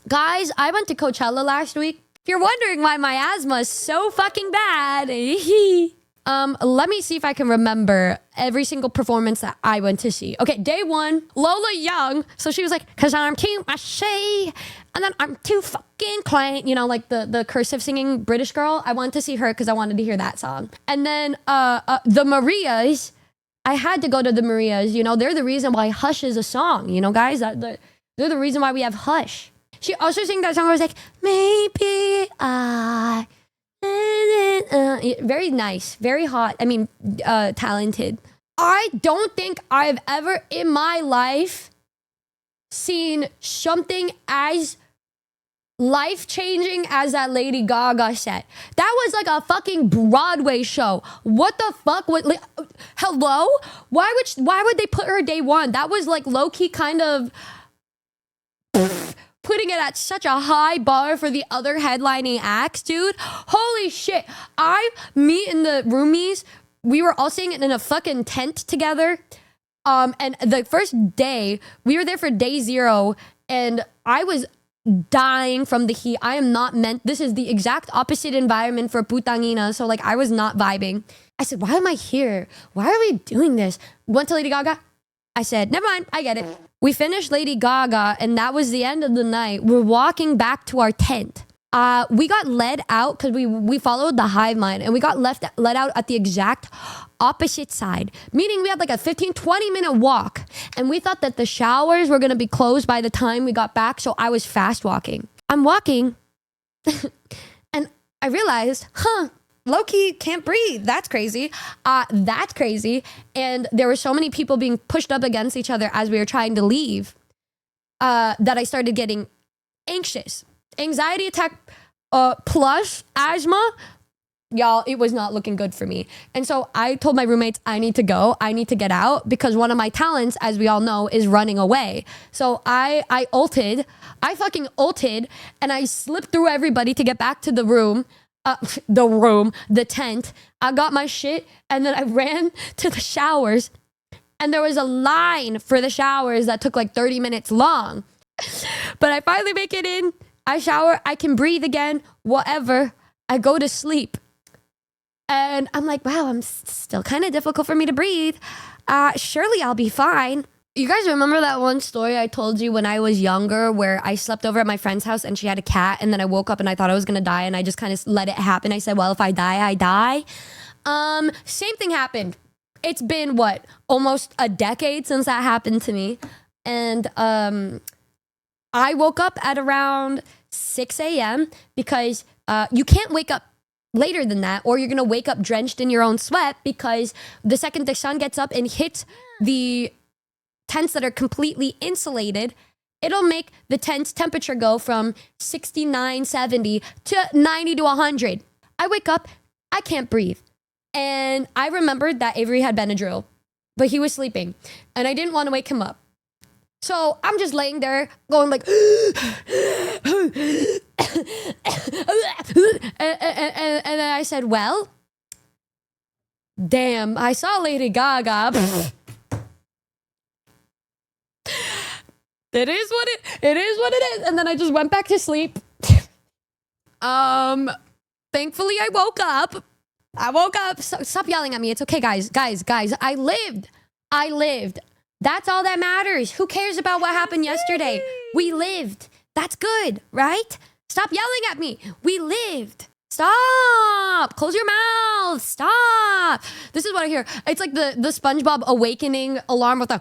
Guys, I went to Coachella last week. If you're wondering why my asthma is so fucking bad, let me see if I can remember every single performance that I went to see. Okay, day one, Lola Young. So she was like, cause I'm too mushy, and then I'm too fucking clean. You know, like the cursive singing British girl. I wanted to see her because I wanted to hear that song. And then the Marias. I had to go to the Marias. You know, they're the reason why Hush is a song. You know, guys, they're the reason why we have Hush. She also sang that song where it was like, maybe I... very nice, very hot. I mean, talented. I don't think I've ever in my life seen something as life-changing as that Lady Gaga set. That was like a fucking Broadway show. What the fuck? Hello? Why would they put her day one? That was like low-key kind of... putting it at such a high bar for the other headlining acts, dude. Holy shit. Me and the roomies, we were all staying in a fucking tent together. And the first day, we were there for day 0, and I was dying from the heat. I am not meant, this is the exact opposite environment for putangina, so like I was not vibing. I said, why am I here? Why are we doing this? Went to Lady Gaga. I said, never mind, I get it. We finished Lady Gaga, and that was the end of the night. We're walking back to our tent. We got led out because we followed the hive mind, and we got led out at the exact opposite side, meaning we had like a 15-20 minute walk, and we thought that the showers were going to be closed by the time we got back, so I was fast walking. I'm walking, and I realized, low-key can't breathe. That's crazy. That's crazy. And there were so many people being pushed up against each other as we were trying to leave that I started getting anxious. Anxiety attack plus asthma. Y'all, it was not looking good for me. And so I told my roommates, I need to go. I need to get out because one of my talents, as we all know, is running away. So I ulted. I fucking ulted, and I slipped through everybody to get back to the room. The tent. I got my shit, and then I ran to the showers, and there was a line for the showers that took like 30 minutes long. But I finally make it in. I shower. I can breathe again. Whatever. I go to sleep. And I'm like, wow, I'm still kind of difficult for me to breathe. Surely I'll be fine. You guys remember that one story I told you when I was younger where I slept over at my friend's house and she had a cat, and then I woke up and I thought I was going to die, and I just kind of let it happen. I said, well, if I die, I die. Same thing happened. It's been, almost a decade since that happened to me. And I woke up at around 6 a.m. because you can't wake up later than that, or you're going to wake up drenched in your own sweat, because the second the sun gets up and hits the tents that are completely insulated, it'll make the tent's temperature go from 69, 70 to 90 to 100. I wake up, I can't breathe. And I remembered that Avery had Benadryl, but he was sleeping, and I didn't want to wake him up. So I'm just laying there going like, and then I said, well, damn, I saw Lady Gaga. It is what it is. And then I just went back to sleep. Thankfully I woke up. Stop yelling at me. It's okay, guys. I lived. That's all that matters. Who cares about what happened yesterday? We lived. That's good, right? Stop yelling at me. We lived. Stop. Close your mouth. Stop. This is what I hear. It's like the SpongeBob awakening alarm with a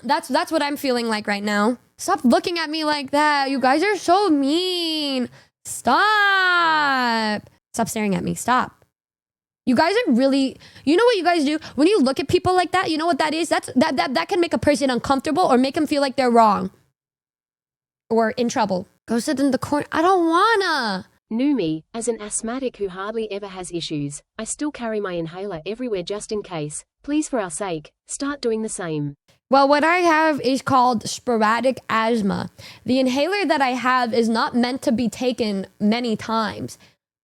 that's what I'm feeling like right now. Stop looking at me like that. You guys are so mean. Stop staring at me. Stop. You guys are really, you know what you guys do? When you look at people like that, you know what that is? That can make a person uncomfortable or make them feel like they're wrong or in trouble. Go sit in the corner. I don't wanna. Numi, as an asthmatic who hardly ever has issues, I still carry my inhaler everywhere just in case. Please, for our sake, start doing the same. Well, what I have is called sporadic asthma. The inhaler that I have is not meant to be taken many times.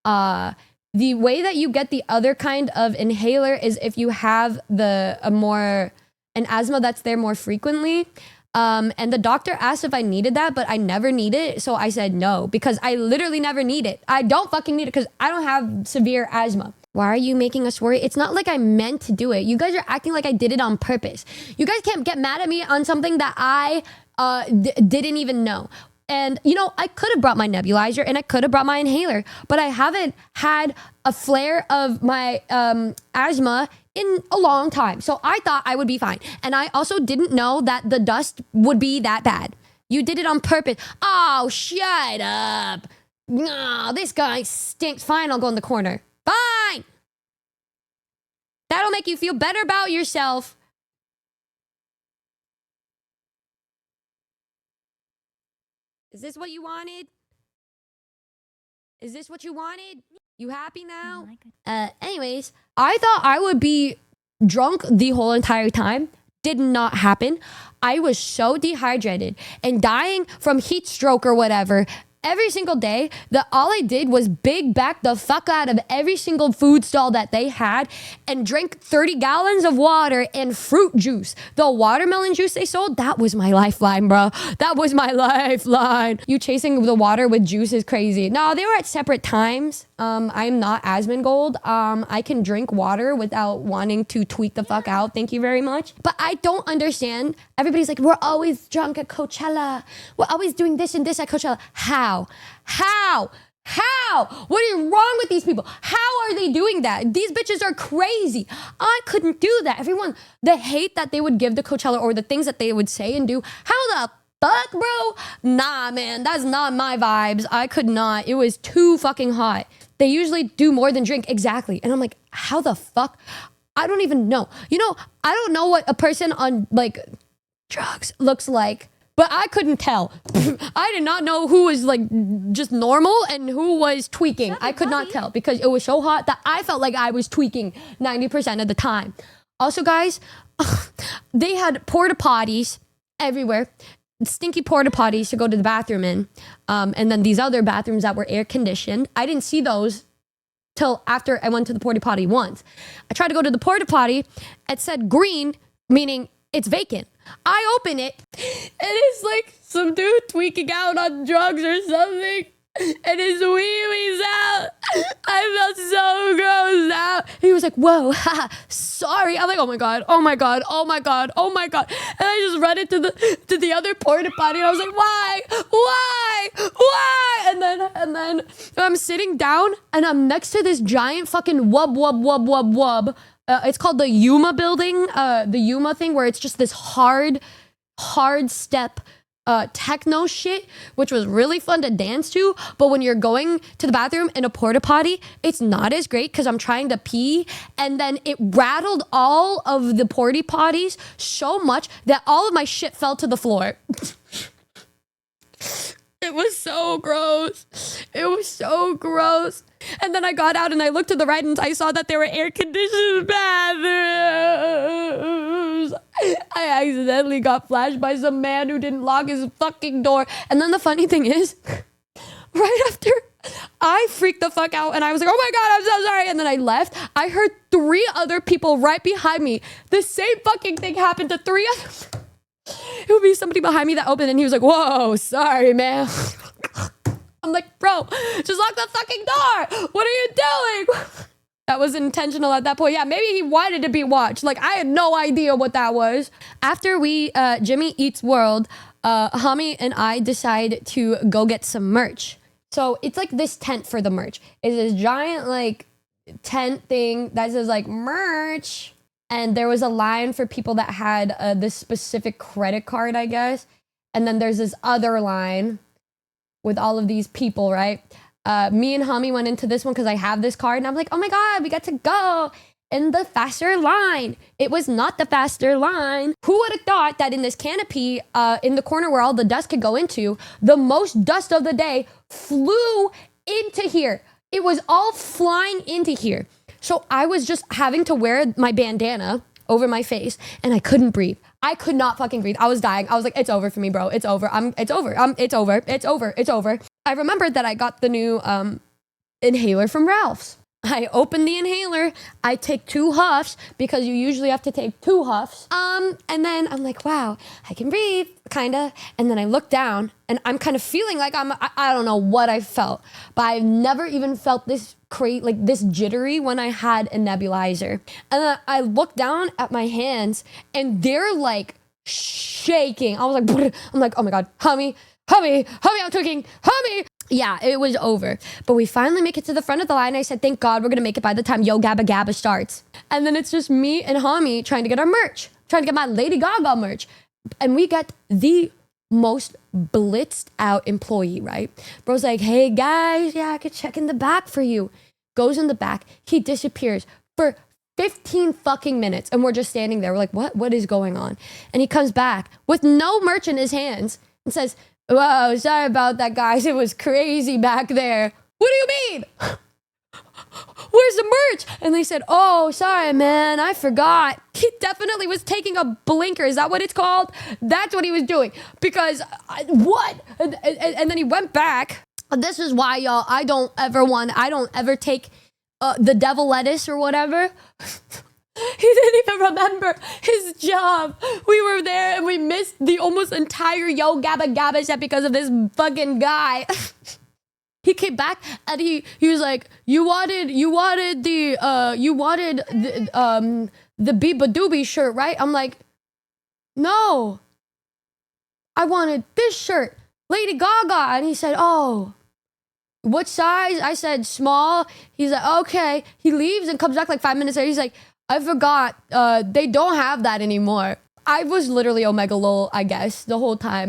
The way that you get the other kind of inhaler is if you have an asthma that's there more frequently. And the doctor asked if I needed that, but I never need it. So I said no, because I literally never need it. I don't fucking need it because I don't have severe asthma. Why are you making us worry? It's not like I meant to do it. You guys are acting like I did it on purpose. You guys can't get mad at me on something that I didn't even know. And, you know, I could have brought my nebulizer and I could have brought my inhaler, but I haven't had a flare of my asthma in a long time. So I thought I would be fine. And I also didn't know that the dust would be that bad. You did it on purpose. Oh, shut up. No, this guy stinks. Fine, I'll go in the corner. Fine. That'll make you feel better about yourself. Is this what you wanted? Is this what you wanted? You happy now? Anyways, I thought I would be drunk the whole entire time. Did not happen. I was so dehydrated and dying from heat stroke or whatever every single day that all I did was big back the fuck out of every single food stall that they had and drank 30 gallons of water and fruit juice. The watermelon juice they sold, that was my lifeline, bro. That was my lifeline. You chasing the water with juice is crazy. No, they were at separate times. I'm not Asmon Gold. I can drink water without wanting to tweak the fuck out. Thank you very much. But I don't understand. Everybody's like, we're always drunk at Coachella. We're always doing this and this at Coachella. How? What is wrong with these people? How are they doing that? These bitches are crazy. I couldn't do that. Everyone, the hate that they would give to Coachella or the things that they would say and do. How the fuck, bro? Nah, man, that's not my vibes. I could not. It was too fucking hot. They usually do more than drink. Exactly. And I'm like, how the fuck? I don't even know. You know, I don't know what a person on like drugs looks like. But I couldn't tell. I did not know who was like just normal and who was tweaking. I could not tell because it was so hot that I felt like I was tweaking 90% of the time. Also, guys, they had porta potties everywhere. Stinky porta potties to go to the bathroom in. And then these other bathrooms that were air conditioned. I didn't see those till after I went to the porta potty once. I tried to go to the porta potty. It said green, meaning it's vacant. I open it and it's like some dude tweaking out on drugs or something and his wee-wee's out. I felt so grossed out. He was like, whoa, haha, sorry. I'm like, oh my God. And I just ran into the other porta potty and I was like, why? And then I'm sitting down and I'm next to this giant fucking wub. It's called the Yuma building, the Yuma thing where it's just this hard step techno shit, which was really fun to dance to. But when you're going to the bathroom in a porta potty, it's not as great because I'm trying to pee. And then it rattled all of the porta potties so much that all of my shit fell to the floor. It was so gross. And then I got out and I looked to the right and I saw that there were air-conditioned bathrooms. I accidentally got flashed by some man who didn't lock his fucking door. And then the funny thing is, right after I freaked the fuck out and I was like, oh my God, I'm so sorry. And then I left. I heard 3 other people right behind me. The same fucking thing happened to 3 others. It would be somebody behind me that opened and he was like, whoa, sorry, man. I'm like, bro, just lock the fucking door. What are you doing? That was intentional at that point. Yeah, maybe he wanted to be watched. Like, I had no idea what that was. After we, Jimmy Eats World, Hami and I decide to go get some merch. So it's like this tent for the merch. It's this giant, like, tent thing that says, like, merch. And there was a line for people that had this specific credit card, I guess. And then there's this other line with all of these people, right? Me and Hami went into this one because I have this card. And I'm like, oh my God, we got to go in the faster line. It was not the faster line. Who would have thought that in this canopy, in the corner where all the dust could go into, the most dust of the day flew into here. It was all flying into here. So I was just having to wear my bandana over my face and I couldn't breathe. I could not fucking breathe. I was dying. I was like, it's over for me, bro. It's over. It's over. I remembered that I got the new inhaler from Ralph's. I open the inhaler. I take 2 huffs because you usually have to take 2 huffs. And then I'm like, wow, I can breathe, kinda. And then I look down and I'm kind of feeling like I don't know what I felt, but I've never even felt this this jittery when I had a nebulizer. And then I look down at my hands and they're like shaking. I was like, I'm like, oh my God, hummy, I'm tweaking, hummy. Yeah, it was over. But we finally make it to the front of the line. I said, thank God we're going to make it by the time Yo Gabba Gabba starts. And then it's just me and Hami trying to get our merch, trying to get my Lady Gaga merch. And we get the most blitzed out employee, right? Bro's like, hey guys, yeah, I could check in the back for you. Goes in the back. He disappears for 15 fucking minutes. And we're just standing there. We're like, what is going on? And he comes back with no merch in his hands and says, whoa, sorry about that, guys. It was crazy back there. What do you mean? Where's the merch? And they said, oh, sorry, man. I forgot. He definitely was taking a blinker. Is that what it's called? That's what he was doing. Because, what? And then he went back. This is why, y'all, I don't ever take the devil lettuce or whatever. He didn't even remember his job. We were there and we missed the almost entire Yo Gabba Gabba set because of this fucking guy. He came back and he was like, you wanted the Biba Doobie shirt, right? I'm like, no, I wanted this shirt, Lady Gaga. And he said, oh, what size? I said small. He's like, okay. He leaves and comes back like 5 minutes later. He's like, I forgot, they don't have that anymore. I was literally Omega lol, I guess, the whole time.